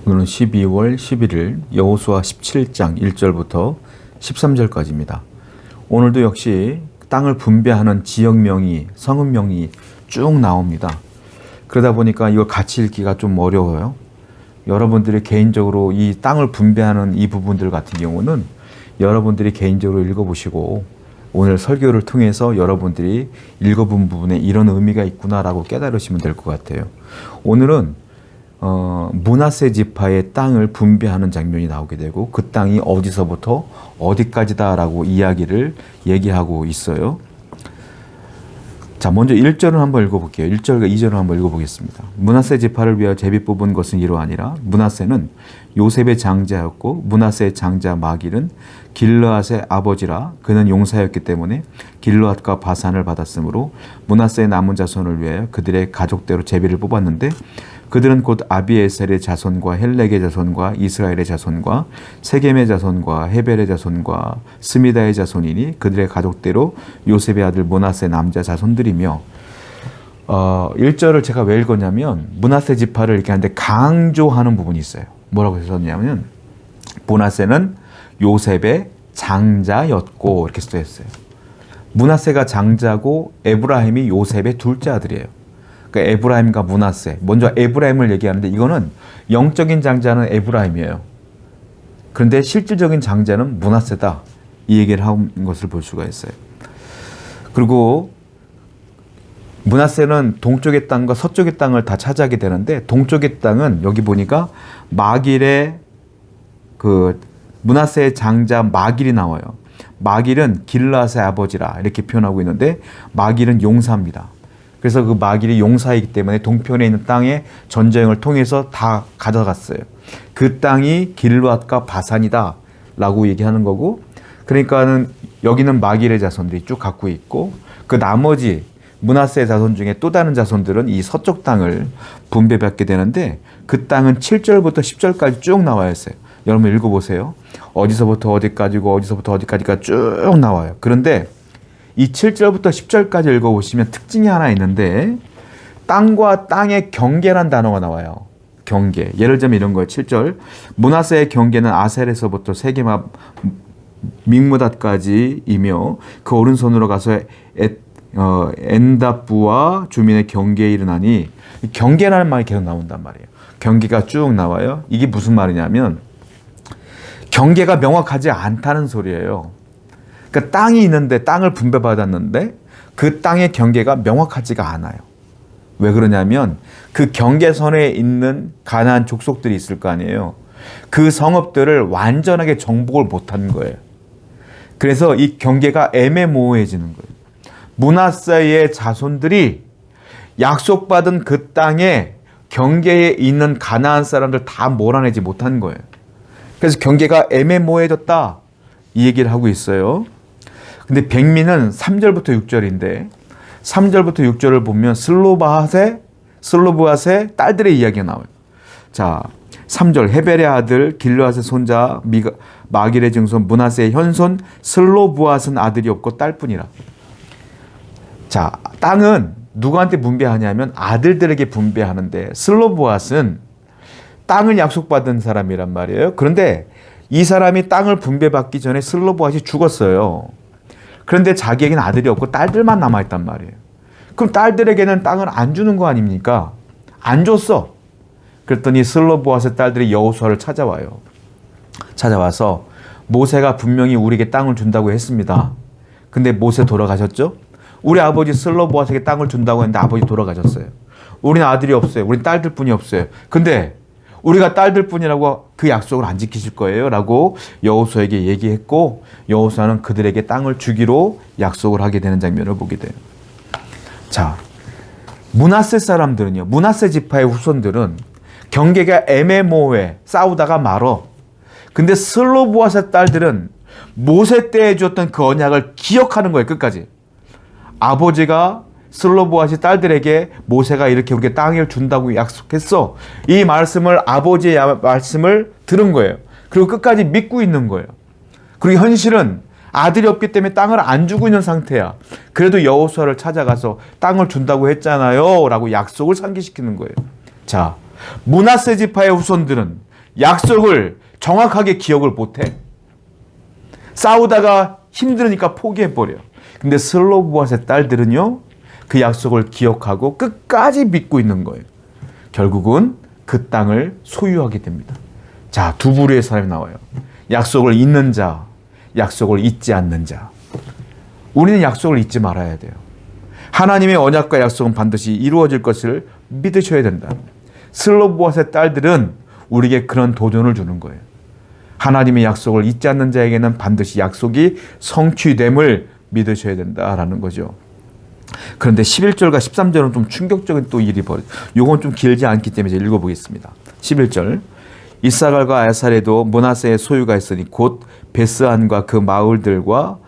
오늘은 12월 11일 여호수아 17장 1절부터 13절까지입니다. 오늘도 역시 땅을 분배하는 지역명이, 성읍명이 쭉 나옵니다. 그러다 보니까 이걸 같이 읽기가 좀 어려워요. 여러분들이 개인적으로 이 땅을 분배하는 이 부분들 같은 경우는 여러분들이 개인적으로 읽어보시고 오늘 설교를 통해서 여러분들이 읽어본 부분에 이런 의미가 있구나라고 깨달으시면 될 것 같아요. 오늘은 므낫세 지파의 땅을 분배하는 장면이 나오게 되고 그 땅이 어디서부터 어디까지다라고 이야기를 얘기하고 있어요. 자, 먼저 1절을 한번 읽어볼게요. 1절과 2절을 한번 읽어보겠습니다. 므낫세 지파를 위하여 제비 뽑은 것은 이러하니라. 므낫세는 요셉의 장자였고 므낫세의 장자 마길은 길르앗의 아버지라. 그는 용사였기 때문에 길르앗과 바산을 받았으므로 므낫세의 남은 자손을 위하여 그들의 가족대로 제비를 뽑았는데 그들은 곧 아비에셀의 자손과 헬렉의 자손과 이스라엘의 자손과 세겜의 자손과 헤벨의 자손과 스미다의 자손이니 그들의 가족대로 요셉의 아들 므낫세 남자 자손들이며 1절을 제가 왜 읽었냐면 므낫세 지파를 이렇게 하는데 강조하는 부분이 있어요. 뭐라고 썼냐면 므낫세는 요셉의 장자였고 이렇게 써있어요. 므낫세가 장자고 에브라임이 요셉의 둘째 아들이에요. 그러니까 에브라임과 므낫세. 먼저 에브라임을 얘기하는데 이거는 영적인 장자는 에브라임이에요. 그런데 실질적인 장자는 므낫세다. 이 얘기를 한 것을 볼 수가 있어요. 그리고 므낫세는 동쪽의 땅과 서쪽의 땅을 다 차지하게 되는데 동쪽의 땅은 여기 보니까 마길의 므낫세의 장자 마길이 나와요. 마길은 길르앗의 아버지라 이렇게 표현하고 있는데 마길은 용사입니다. 그래서 그 마길이 용사이기 때문에 동편에 있는 땅에 전쟁을 통해서 다 가져갔어요. 그 땅이 길르앗과 바산이다 라고 얘기하는 거고, 그러니까는 여기는 마길의 자손들이 쭉 갖고 있고 그 나머지 므낫세의 자손 중에 또 다른 자손들은 이 서쪽 땅을 분배받게 되는데 그 땅은 7절부터 10절까지 쭉 나와 있어요. 여러분 읽어보세요. 어디서부터 어디까지고 어디서부터 어디까지가 쭉 나와요. 그런데 이 7절부터 10절까지 읽어보시면 특징이 하나 있는데 땅과 땅의 경계란 단어가 나와요. 경계. 예를 들면 이런 거예요. 7절. 므낫세의 경계는 아셀에서부터 세겜 앞 믹므닷까지이며 그 오른손으로 가서 엔다부와 주민의 경계에 이르나니 경계라는 말이 계속 나온단 말이에요. 경계가 쭉 나와요. 이게 무슨 말이냐면 경계가 명확하지 않다는 소리예요. 그러니까 땅이 있는데 땅을 분배받았는데 그 땅의 경계가 명확하지가 않아요. 왜 그러냐면 그 경계선에 있는 가나안 족속들이 있을 거 아니에요. 그 성읍들을 완전하게 정복을 못한 거예요. 그래서 이 경계가 애매모호해지는 거예요. 므낫세의 자손들이 약속받은 그 땅에 경계에 있는 가나안 사람들 다 몰아내지 못한 거예요. 그래서 경계가 애매모호해졌다 이 얘기를 하고 있어요. 근데 백미는 3절부터 6절인데 3절부터 6절을 보면 슬로브앗의 딸들의 이야기가 나와요. 자, 3절 헤벨의 아들 길르앗의 손자 마길의 증손 므낫세의 현손 슬로브앗은 아들이 없고 딸뿐이라. 자, 땅은 누구한테 분배하냐면 아들들에게 분배하는데 슬로브앗은 땅을 약속받은 사람이란 말이에요. 그런데 이 사람이 땅을 분배받기 전에 슬로브앗이 죽었어요. 그런데 자기에게는 아들이 없고 딸들만 남아있단 말이에요. 그럼 딸들에게는 땅을 안 주는 거 아닙니까? 안 줬어. 그랬더니 슬로브앗의 딸들이 여호수아를 찾아와요. 찾아와서 모세가 분명히 우리에게 땅을 준다고 했습니다. 근데 모세 돌아가셨죠? 우리 아버지 슬로브앗에게 땅을 준다고 했는데 아버지 돌아가셨어요. 우리는 아들이 없어요. 우리는 딸들뿐이 없어요. 근데 우리가 딸들뿐이라고 그 약속을 안 지키실 거예요 라고 여호수아에게 얘기했고 여호수아는 그들에게 땅을 주기로 약속을 하게 되는 장면을 보게 돼요. 자, 므낫세 사람들은요, 므낫세 지파의 후손들은 경계가 애매모호해 싸우다가 말어. 근데 슬로브앗의 딸들은 모세 때 해줬던 그 언약을 기억하는 거예요. 끝까지. 아버지가 슬로브앗이 딸들에게 모세가 이렇게 우리에게 땅을 준다고 약속했어. 이 말씀을 아버지의 말씀을 들은 거예요. 그리고 끝까지 믿고 있는 거예요. 그리고 현실은 아들이 없기 때문에 땅을 안 주고 있는 상태야. 그래도 여호수아를 찾아가서 땅을 준다고 했잖아요 라고 약속을 상기시키는 거예요. 자, 므낫세 지파의 후손들은 약속을 정확하게 기억을 못해. 싸우다가 힘들으니까 포기해버려. 근데 슬로보앗의 딸들은요, 그 약속을 기억하고 끝까지 믿고 있는 거예요. 결국은 그 땅을 소유하게 됩니다. 자, 두 부류의 사람이 나와요. 약속을 잊는 자, 약속을 잊지 않는 자. 우리는 약속을 잊지 말아야 돼요. 하나님의 언약과 약속은 반드시 이루어질 것을 믿으셔야 된다. 슬로보앗의 딸들은 우리에게 그런 도전을 주는 거예요. 하나님의 약속을 잊지 않는 자에게는 반드시 약속이 성취됨을 믿으셔야 된다라는 거죠. 그런데 11절과 13절은 좀 충격적인 또 일이 벌어져요. 이건 좀 길지 않기 때문에 제가 읽어보겠습니다. 11절. 이사갈과 아살에도 므낫세의 소유가 있으니 곧 베스안과 그 마을들과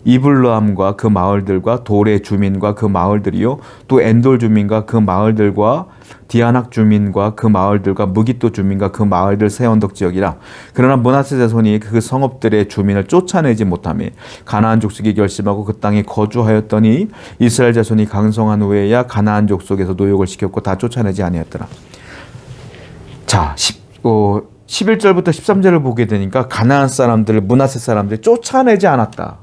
이블르함과 그 마을들과 돌의 주민과 그 마을들이요 또 엔돌 주민과 그 마을들과 디아낙 주민과 그 마을들과 무기또 주민과 그 마을들 새 언덕 지역이라. 그러나 므낫세 자손이 그 성읍들의 주민을 쫓아내지 못하며 가나안 족속이 결심하고 그 땅에 거주하였더니 이스라엘 자손이 강성한 후에야 가나안 족속에서 노역을 시켰고 다 쫓아내지 아니했더라. 자, 11절부터 13절을 보게 되니까 가나안 사람들을 므낫세 사람들이 쫓아내지 않았다.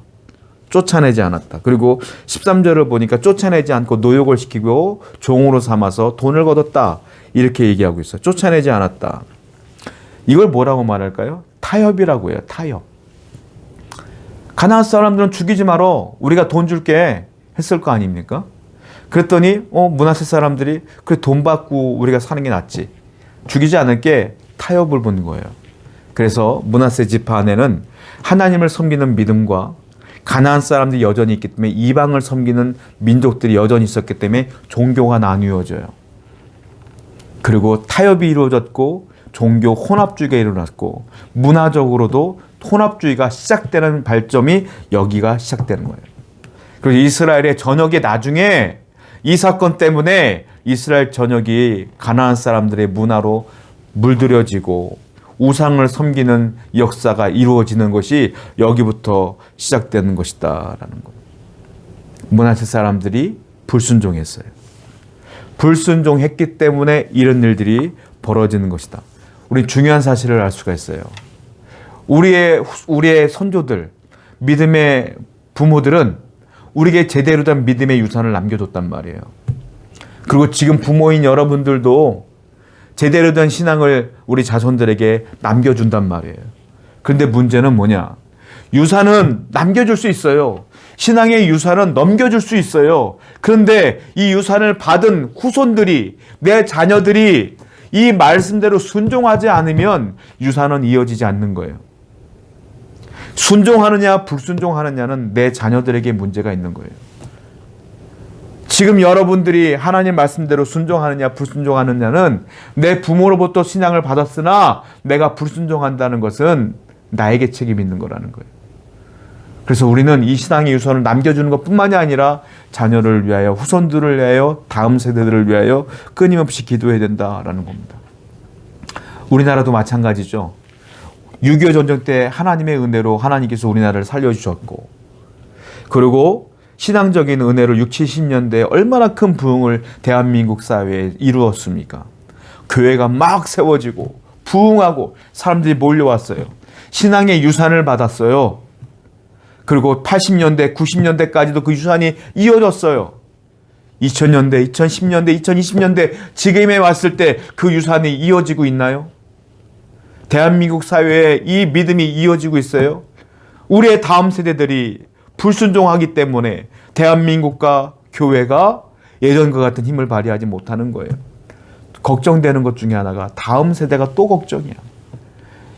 그리고 13절을 보니까 쫓아내지 않고 노역을 시키고 종으로 삼아서 돈을 거뒀다. 이렇게 얘기하고 있어요. 쫓아내지 않았다. 이걸 뭐라고 말할까요? 타협이라고 해요. 타협. 가나안 사람들은 죽이지 말어. 우리가 돈 줄게 했을 거 아닙니까? 그랬더니 므낫세 사람들이 그래 돈 받고 우리가 사는 게 낫지. 죽이지 않을게. 타협을 본 거예요. 그래서 므낫세 지파 안에는 하나님을 섬기는 믿음과 가나안 사람들이 여전히 있기 때문에 이방을 섬기는 민족들이 여전히 있었기 때문에 종교가 나뉘어져요. 그리고 타협이 이루어졌고 종교 혼합주의가 일어났고 문화적으로도 혼합주의가 시작되는 발점이 여기가 시작되는 거예요. 그리고 이스라엘의 전역이 나중에 이 사건 때문에 이스라엘 전역이 가나안 사람들의 문화로 물들여지고 우상을 섬기는 역사가 이루어지는 것이 여기부터 시작되는 것이다라는 겁니다. 므낫세 사람들이 불순종했어요. 불순종했기 때문에 이런 일들이 벌어지는 것이다. 우리 중요한 사실을 알 수가 있어요. 우리의 선조들, 믿음의 부모들은 우리에게 제대로 된 믿음의 유산을 남겨줬단 말이에요. 그리고 지금 부모인 여러분들도 제대로 된 신앙을 우리 자손들에게 남겨준단 말이에요. 그런데 문제는 뭐냐? 유산은 남겨줄 수 있어요. 신앙의 유산은 넘겨줄 수 있어요. 그런데 이 유산을 받은 후손들이, 내 자녀들이 이 말씀대로 순종하지 않으면 유산은 이어지지 않는 거예요. 순종하느냐 불순종하느냐는 내 자녀들에게 문제가 있는 거예요. 지금 여러분들이 하나님 말씀대로 순종하느냐 불순종하느냐는 내 부모로부터 신앙을 받았으나 내가 불순종한다는 것은 나에게 책임이 있는 거라는 거예요. 그래서 우리는 이 신앙의 유산을 남겨주는 것뿐만이 아니라 자녀를 위하여, 후손들을 위하여, 다음 세대들을 위하여 끊임없이 기도해야 된다라는 겁니다. 우리나라도 마찬가지죠. 6.25 전쟁 때 하나님의 은혜로 하나님께서 우리나라를 살려주셨고, 그리고 신앙적인 은혜로 60, 70년대에 얼마나 큰 부흥을 대한민국 사회에 이루었습니까? 교회가 막 세워지고 부흥하고 사람들이 몰려왔어요. 신앙의 유산을 받았어요. 그리고 80년대, 90년대까지도 그 유산이 이어졌어요. 2000년대, 2010년대, 2020년대 지금에 왔을 때 그 유산이 이어지고 있나요? 대한민국 사회에 이 믿음이 이어지고 있어요? 우리의 다음 세대들이 불순종하기 때문에 대한민국과 교회가 예전과 같은 힘을 발휘하지 못하는 거예요. 걱정되는 것 중에 하나가 다음 세대가 또 걱정이야.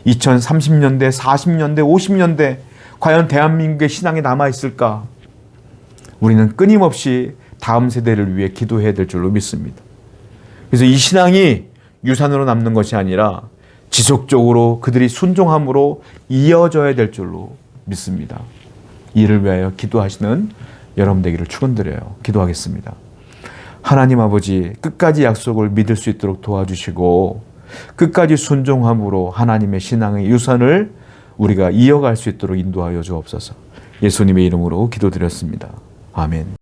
2030년대, 40년대, 50년대 과연 대한민국의 신앙이 남아있을까? 우리는 끊임없이 다음 세대를 위해 기도해야 될 줄로 믿습니다. 그래서 이 신앙이 유산으로 남는 것이 아니라 지속적으로 그들이 순종함으로 이어져야 될 줄로 믿습니다. 이를 위하여 기도하시는 여러분 되기를 축원드려요. 기도하겠습니다. 하나님 아버지, 끝까지 약속을 믿을 수 있도록 도와주시고 끝까지 순종함으로 하나님의 신앙의 유산을 우리가 이어갈 수 있도록 인도하여 주옵소서. 예수님의 이름으로 기도드렸습니다. 아멘.